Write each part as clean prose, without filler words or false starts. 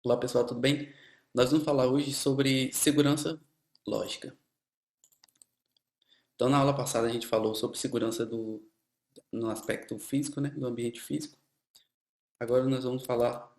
Olá pessoal, tudo bem? Nós vamos falar hoje sobre segurança lógica. Então, na aula passada a gente falou sobre segurança no aspecto físico, né, do ambiente físico. Agora nós vamos falar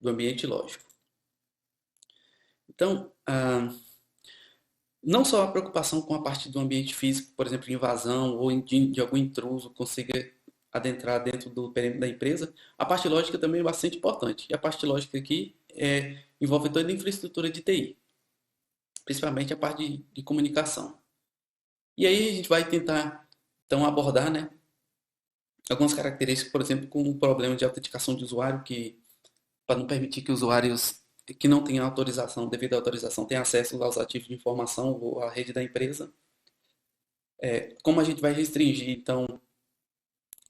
do ambiente lógico. Então, não só a preocupação com a parte do ambiente físico, por exemplo, invasão ou de algum intruso consiga adentrar dentro do perímetro da empresa, a parte lógica também é bastante importante. E a parte lógica aqui envolve toda a infraestrutura de TI, principalmente a parte de comunicação. E aí a gente vai tentar, então, abordar, né, algumas características, por exemplo, com o problema de autenticação de usuário, que para não permitir que usuários que não tenham autorização, devido à autorização, tenham acesso aos ativos de informação ou à rede da empresa. Como a gente vai restringir, então,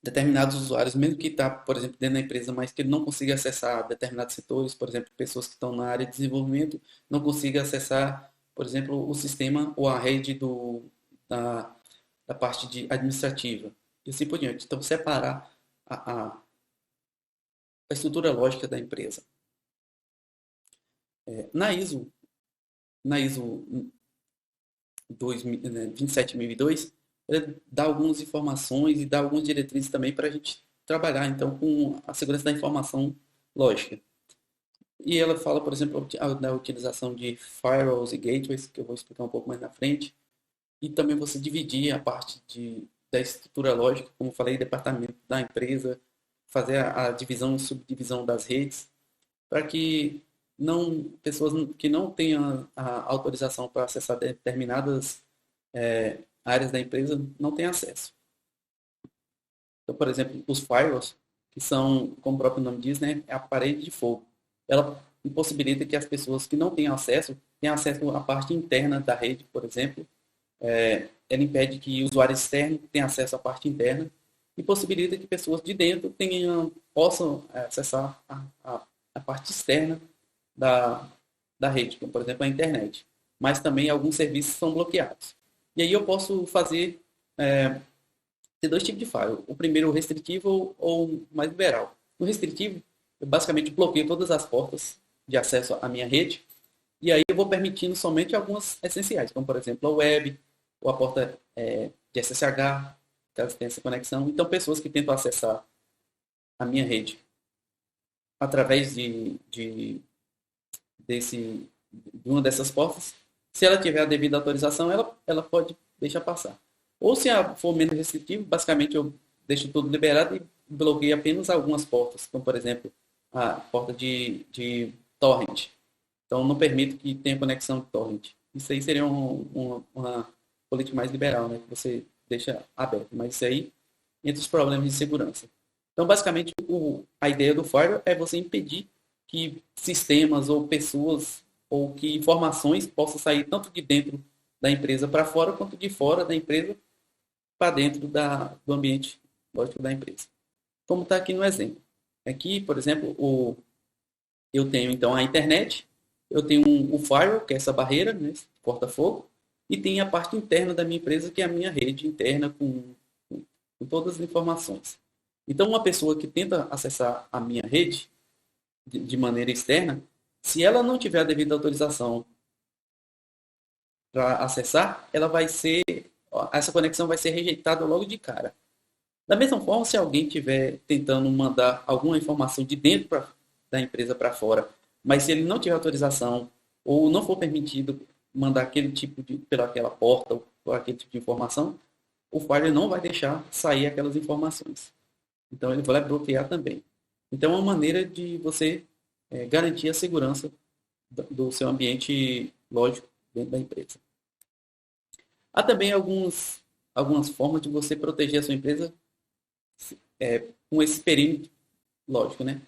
determinados usuários, mesmo que está, por exemplo, dentro da empresa, mas que ele não consiga acessar determinados setores, por exemplo, pessoas que estão na área de desenvolvimento, não consiga acessar, por exemplo, o sistema ou a rede da, da parte administrativa, e assim por diante. Então, separar a estrutura lógica da empresa. Na ISO, na ISO 27002, ele dá algumas informações e dá algumas diretrizes também para a gente trabalhar, então, com a segurança da informação lógica. E ela fala, por exemplo, da utilização de firewalls e gateways, que eu vou explicar um pouco mais na frente, e também você dividir a parte da estrutura lógica, como eu falei, departamento da empresa, fazer a divisão e subdivisão das redes, para que não pessoas que não tenham a autorização para acessar determinadas áreas da empresa não tenham acesso. Então, por exemplo, os firewalls, que são, como o próprio nome diz, né, é a parede de fogo. Ela impossibilita que as pessoas que não tenham acesso tenham acesso à parte interna da rede, por exemplo. Ela impede que usuários externos tenham acesso à parte interna e possibilita que pessoas de dentro possam acessar a parte externa da, da rede, como por exemplo a internet. Mas também alguns serviços são bloqueados. E aí eu posso fazer ter dois tipos de file. O primeiro, o restritivo ou mais liberal. No restritivo, eu basicamente bloqueio todas as portas de acesso à minha rede e aí eu vou permitindo somente algumas essenciais, como por exemplo a web ou a porta de SSH, caso tenha essa conexão. Então, pessoas que tentam acessar a minha rede através de uma dessas portas, se ela tiver a devida autorização, ela pode deixar passar. Ou se for menos restritivo, basicamente eu deixo tudo liberado e bloqueio apenas algumas portas, como por exemplo a porta de torrent. Então não permito que tenha conexão de torrent. Isso aí seria uma política mais liberal, né? Que você deixa aberto. Mas isso aí entre os problemas de segurança. Então, basicamente, a ideia do firewall é você impedir que sistemas ou pessoas ou que informações possam sair tanto de dentro da empresa para fora, quanto de fora da empresa para dentro do ambiente lógico da empresa. Como está aqui no exemplo. Aqui, por exemplo, eu tenho então a internet, eu tenho o firewall, que é essa barreira, né, corta-fogo, e tem a parte interna da minha empresa, que é a minha rede interna com todas as informações. Então, uma pessoa que tenta acessar a minha rede de maneira externa, se ela não tiver a devida autorização para acessar, essa conexão vai ser rejeitada logo de cara. Da mesma forma, se alguém estiver tentando mandar alguma informação de dentro da empresa para fora, mas se ele não tiver autorização ou não for permitido mandar aquele tipo pelaquela porta ou por aquele tipo de informação, o firewall não vai deixar sair aquelas informações. Então ele vai bloquear também. Então é uma maneira de você garantir a segurança do seu ambiente lógico dentro da empresa. Há também algumas formas de você proteger a sua empresa com esse perímetro lógico, né?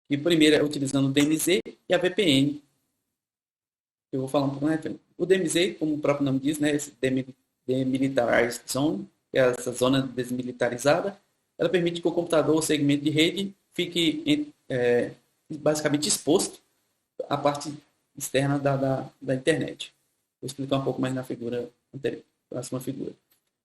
E o primeiro é utilizando o DMZ e a VPN. Eu vou falar um pouco mais frente. O DMZ, como o próprio nome diz, né, esse Demilitarized Zone, que é essa zona desmilitarizada, ela permite que o computador ou segmento de rede fique basicamente exposto à parte externa da internet. Vou explicar um pouco mais na figura anterior, próxima figura.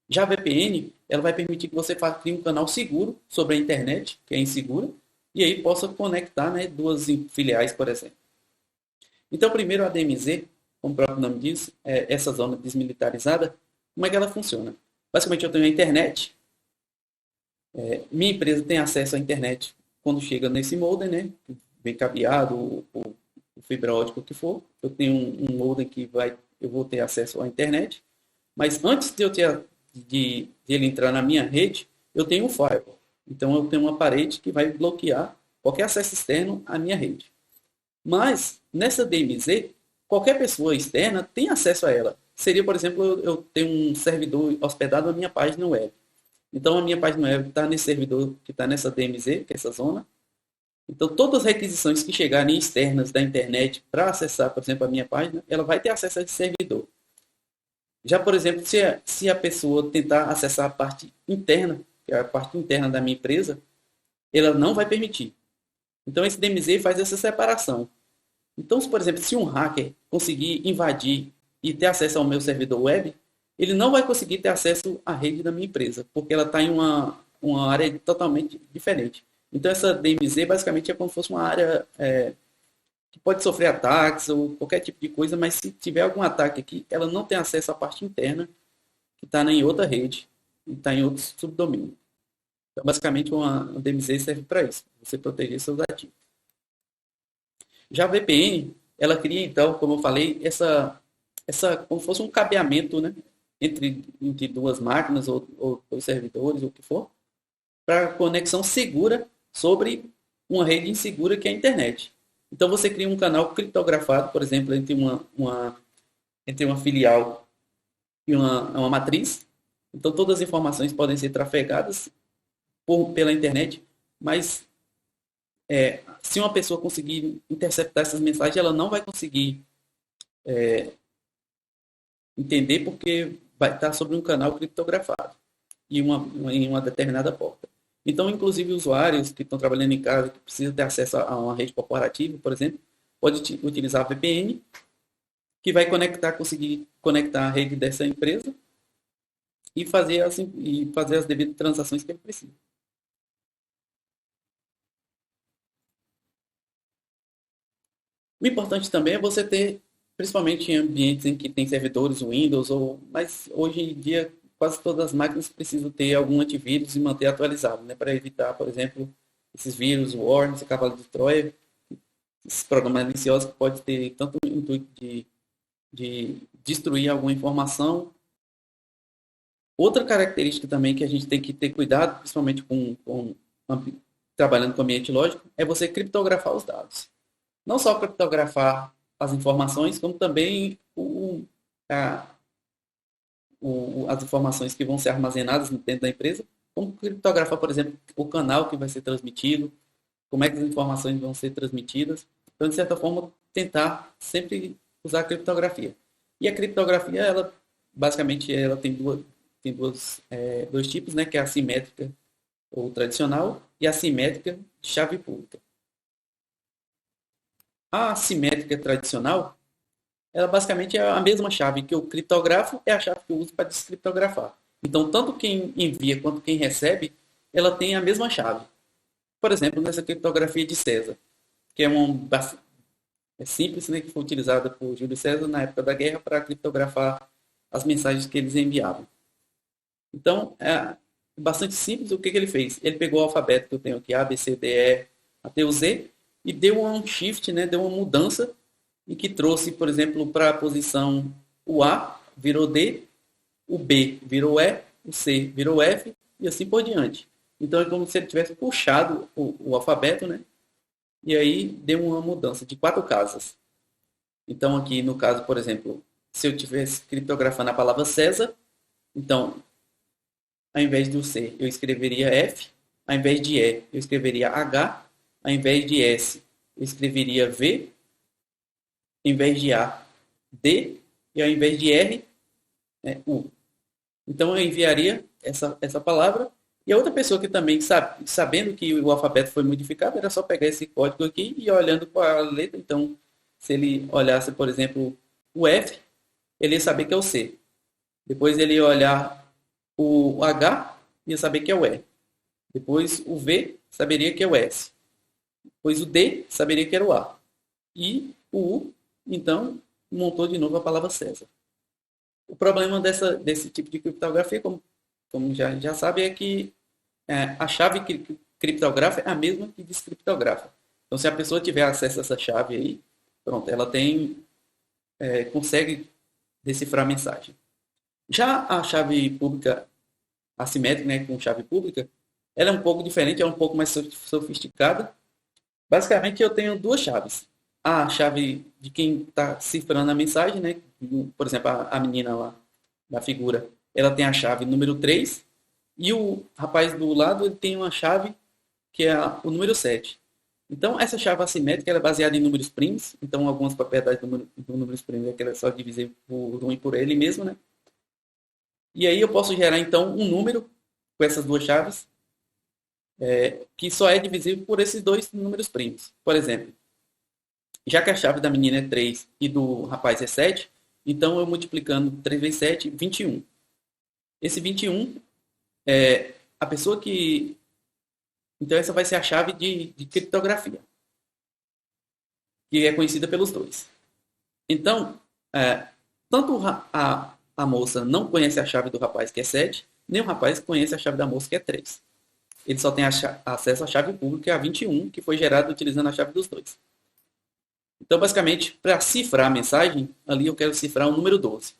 Já a VPN, ela vai permitir que você crie um canal seguro sobre a internet, que é insegura, e aí possa conectar, né, duas filiais, por exemplo. Então, primeiro a DMZ, como o próprio nome diz, é essa zona desmilitarizada, como é que ela funciona? Basicamente, eu tenho a internet, minha empresa tem acesso à internet quando chega nesse modem, né? Vem cabeado, o fibra ótica, o que for. Eu tenho um modem que eu vou ter acesso à internet. Mas antes de eu ter de ele entrar na minha rede, eu tenho um firewall. Então eu tenho uma parede que vai bloquear qualquer acesso externo à minha rede. Mas nessa DMZ, qualquer pessoa externa tem acesso a ela. Seria, por exemplo, eu tenho um servidor hospedado na minha página web. Então a minha página web está nesse servidor que está nessa DMZ, que é essa zona. Então todas as requisições que chegarem externas da internet para acessar, por exemplo, a minha página, ela vai ter acesso a esse servidor. Já, por exemplo, se a pessoa tentar acessar a parte interna, que é a parte interna da minha empresa, ela não vai permitir. Então esse DMZ faz essa separação. Então, por exemplo, se um hacker conseguir invadir e ter acesso ao meu servidor web, ele não vai conseguir ter acesso à rede da minha empresa, porque ela está em uma área totalmente diferente. Então, essa DMZ basicamente é como se fosse uma área que pode sofrer ataques ou qualquer tipo de coisa, mas se tiver algum ataque aqui, ela não tem acesso à parte interna, que está em outra rede, e está em outro subdomínio. Então, basicamente, uma DMZ serve para isso, você proteger seus ativos. Já a VPN, ela cria, então, como eu falei, como se fosse um cabeamento, né, entre duas máquinas ou servidores, ou o que for, para conexão segura sobre uma rede insegura que é a internet. Então você cria um canal criptografado, por exemplo, entre uma filial e uma matriz. Então todas as informações podem ser trafegadas pela internet, mas se uma pessoa conseguir interceptar essas mensagens, ela não vai conseguir entender porque vai estar sobre um canal criptografado em uma determinada porta. Então, inclusive, usuários que estão trabalhando em casa, que precisam ter acesso a uma rede corporativa, por exemplo, pode utilizar a VPN, que vai conseguir conectar a rede dessa empresa e fazer as devidas transações que ele precisa. O importante também é você ter, principalmente em ambientes em que tem servidores Windows, mas hoje em dia quase todas as máquinas precisam ter algum antivírus e manter atualizado, né, para evitar, por exemplo, esses vírus, worms, cavalo de Troia, esses programas maliciosos que podem ter tanto o intuito de destruir alguma informação. Outra característica também que a gente tem que ter cuidado, principalmente trabalhando com ambiente lógico, é você criptografar os dados. Não só criptografar as informações, como também as informações que vão ser armazenadas dentro da empresa, como criptografar, por exemplo, o canal que vai ser transmitido, como é que as informações vão ser transmitidas. Então, de certa forma, tentar sempre usar a criptografia. E a criptografia, ela basicamente, ela tem dois tipos, né, que é a assimétrica ou tradicional e a assimétrica de chave pública. A assimétrica tradicional, ela basicamente é a mesma chave que eu criptografo, é a chave que eu uso para descriptografar. Então, tanto quem envia quanto quem recebe, ela tem a mesma chave. Por exemplo, nessa criptografia de César, que é simples, né, que foi utilizada por Júlio César na época da guerra para criptografar as mensagens que eles enviavam. Então, é bastante simples. O que ele fez? Ele pegou o alfabeto que eu tenho aqui, A, B, C, D, E, até o Z, e deu um shift, né, deu uma mudança, e que trouxe, por exemplo, para a posição o A virou D, o B virou E, o C virou F, e assim por diante. Então é como se ele tivesse puxado o alfabeto, né? E aí deu uma mudança de 4 casas. Então aqui no caso, por exemplo, se eu tivesse criptografando a palavra César, então ao invés do C eu escreveria F, ao invés de E eu escreveria H, ao invés de S eu escreveria V, ao invés de A, D, e ao invés de R, U. Então eu enviaria essa palavra, e a outra pessoa que também, sabendo que o alfabeto foi modificado, era só pegar esse código aqui e ir olhando com a letra. Então, se ele olhasse, por exemplo, o F, ele ia saber que é o C. Depois ele ia olhar o H, ia saber que é o E. Depois o V, saberia que é o S. pois o D saberia que era o A. E o U, então, montou de novo a palavra César. O problema desse tipo de criptografia, como já sabe, é que a chave criptográfica é a mesma que descriptografa. Então, se a pessoa tiver acesso a essa chave aí, pronto, ela consegue decifrar a mensagem. Já a chave pública assimétrica, né, com chave pública, ela é um pouco diferente, é um pouco mais sofisticada. Basicamente, eu tenho duas chaves. A chave de quem está cifrando a mensagem, né? Por exemplo, a menina lá da figura, ela tem a chave número 3 e o rapaz do lado ele tem uma chave que é o número 7. Então, essa chave assimétrica ela é baseada em números primos. Então, algumas propriedades do números primos é que ela é só dividir por 1 e por ele mesmo, né? E aí eu posso gerar, então, um número com essas duas chaves que só é divisível por esses dois números primos. Por exemplo, já que a chave da menina é 3 e do rapaz é 7, então eu multiplicando 3 vezes 7, 21. Esse 21, a pessoa que... Então essa vai ser a chave de criptografia, que é conhecida pelos dois. Então, tanto a moça não conhece a chave do rapaz, que é 7, nem o rapaz conhece a chave da moça, que é 3. Ele só tem acesso à chave pública, que é a 21, que foi gerada utilizando a chave dos dois. Então, basicamente, para cifrar a mensagem, ali eu quero cifrar o número 12.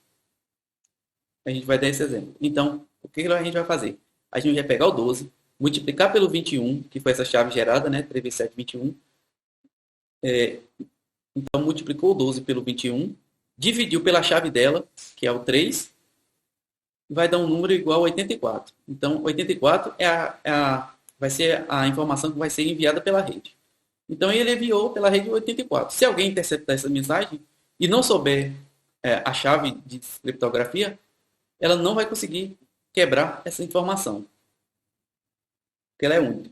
A gente vai dar esse exemplo. Então, o que a gente vai fazer? A gente vai pegar o 12, multiplicar pelo 21, que foi essa chave gerada, né? 3 vezes 7, 21. Então, multiplicou o 12 pelo 21, dividiu pela chave dela, que é o 3, e vai dar um número igual a 84. Então, 84 vai ser a informação que vai ser enviada pela rede. Então ele enviou pela rede 84. Se alguém interceptar essa mensagem e não souber a chave de criptografia, ela não vai conseguir quebrar essa informação, porque ela é única.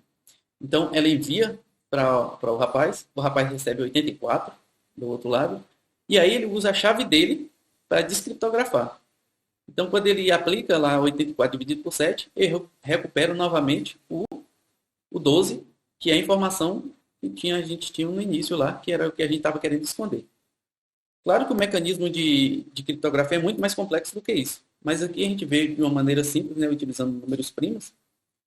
Então ela envia para o rapaz recebe 84 do outro lado, e aí ele usa a chave dele para descriptografar. Então quando ele aplica lá 84 dividido por 7, ele recupera novamente o 12, que é a informação que a gente tinha no início lá, que era o que a gente estava querendo esconder. Claro que o mecanismo de criptografia é muito mais complexo do que isso, mas aqui a gente vê de uma maneira simples, né, utilizando números primos,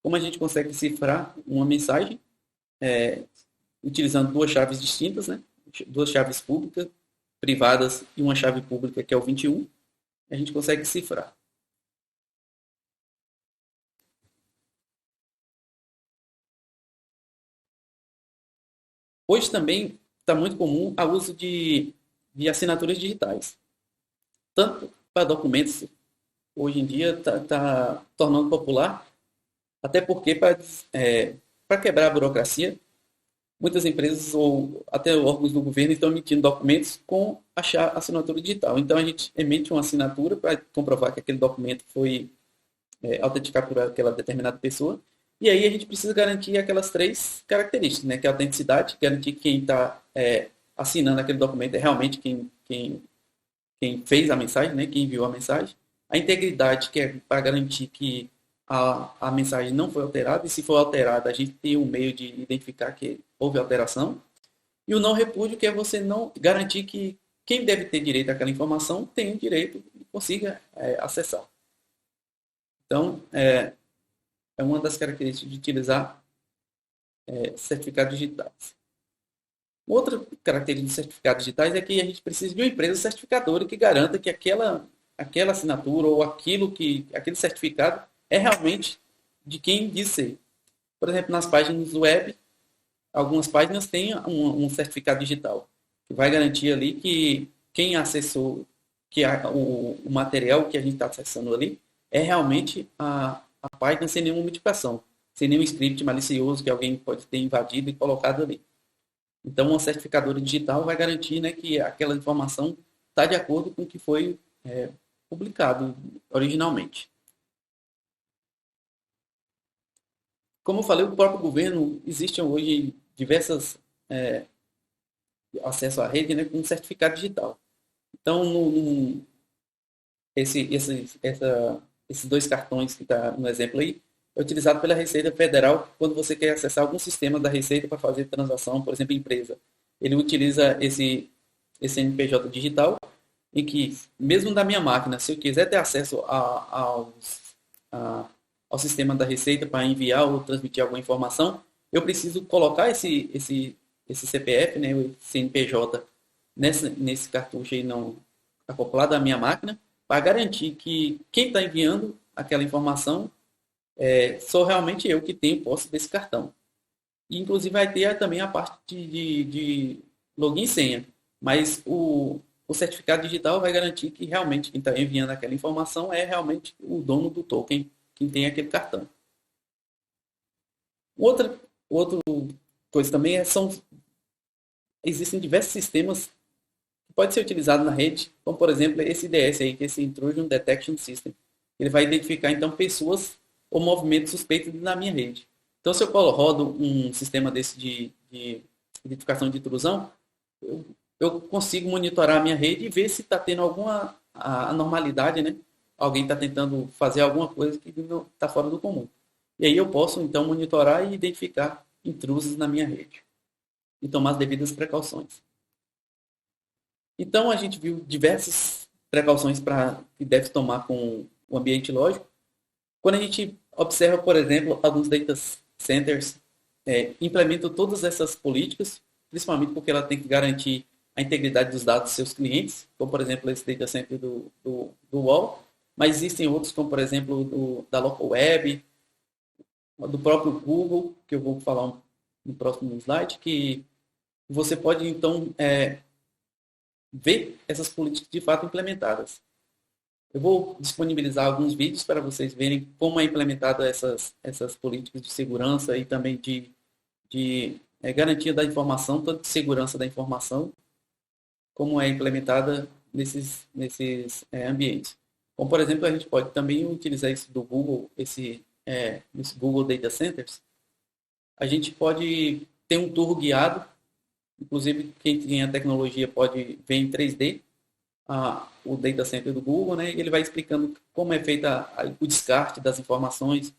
como a gente consegue cifrar uma mensagem utilizando duas chaves distintas, né, duas chaves públicas, privadas e uma chave pública que é o 21, a gente consegue cifrar. Hoje também está muito comum o uso de assinaturas digitais. Tanto para documentos, hoje em dia está tornando popular, até porque para quebrar a burocracia, muitas empresas ou até órgãos do governo estão emitindo documentos com a assinatura digital. Então a gente emite uma assinatura para comprovar que aquele documento foi autenticado por aquela determinada pessoa. E aí a gente precisa garantir aquelas três características, né? Que é a autenticidade, garantir que quem está assinando aquele documento é realmente quem fez a mensagem, né? Quem enviou a mensagem. A integridade, que é para garantir que a mensagem não foi alterada, e se for alterada, a gente tem um meio de identificar que houve alteração. E o não repúdio, que é você não garantir que quem deve ter direito àquela informação tem o direito e consiga acessar. Então, é uma das características de utilizar certificados digitais. Outra característica de certificados digitais é que a gente precisa de uma empresa certificadora que garanta que aquela assinatura ou aquele certificado é realmente de quem diz ser. Por exemplo, nas páginas web, algumas páginas têm um certificado digital que vai garantir ali que quem acessou, que o material que a gente está acessando ali é realmente a página sem nenhuma modificação, sem nenhum script malicioso que alguém pode ter invadido e colocado ali. Então, uma certificadora digital vai garantir, né, que aquela informação está de acordo com o que foi publicado originalmente. Como eu falei, o próprio governo, existem hoje diversas acesso à rede, né, com certificado digital. Então, esses dois cartões que está no exemplo aí, é utilizado pela Receita Federal quando você quer acessar algum sistema da Receita para fazer transação, por exemplo, empresa. Ele utiliza esse NPJ digital, em que, mesmo da minha máquina, se eu quiser ter acesso a- ao sistema da Receita para enviar ou transmitir alguma informação, eu preciso colocar esse CPF, né, o CNPJ, nesse cartucho aí não, acoplado à minha máquina, para garantir que quem está enviando aquela informação sou realmente eu que tenho posse desse cartão. E, inclusive, vai ter também a parte de login e senha. Mas o certificado digital vai garantir que realmente quem está enviando aquela informação é realmente o dono do token, quem tem aquele cartão. Outra coisa também existem diversos sistemas que podem ser utilizados na rede, como por exemplo esse IDS aí, que é esse Intrusion Detection System. Ele vai identificar então pessoas ou movimentos suspeitos na minha rede. Então, se eu rodo um sistema desse de identificação de intrusão, eu consigo monitorar a minha rede e ver se está tendo alguma anormalidade, né? Alguém está tentando fazer alguma coisa que não está fora do comum. E aí eu posso, então, monitorar e identificar intrusos na minha rede e tomar as devidas precauções. Então, a gente viu diversas precauções que deve tomar com o ambiente lógico. Quando a gente observa, por exemplo, alguns data centers implementam todas essas políticas, principalmente porque ela tem que garantir a integridade dos dados dos seus clientes, como por exemplo esse data center do UOL, mas existem outros, como por exemplo da Local Web, do próprio Google, que eu vou falar no próximo slide, que você pode então ver essas políticas de fato implementadas. Eu vou disponibilizar alguns vídeos para vocês verem como é implementada essas políticas de segurança e também de garantia da informação, tanto de segurança da informação, como é implementada nesses ambientes. Como, por exemplo, a gente pode também utilizar isso do Google, esse Google Data Centers. A gente pode ter um tour guiado, inclusive quem tem a tecnologia pode ver em 3D, o data center do Google, né? E ele vai explicando como é feita o descarte das informações,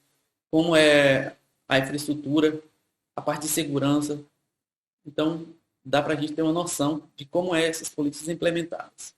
como é a infraestrutura, a parte de segurança. Então, dá para a gente ter uma noção de como é essas políticas implementadas.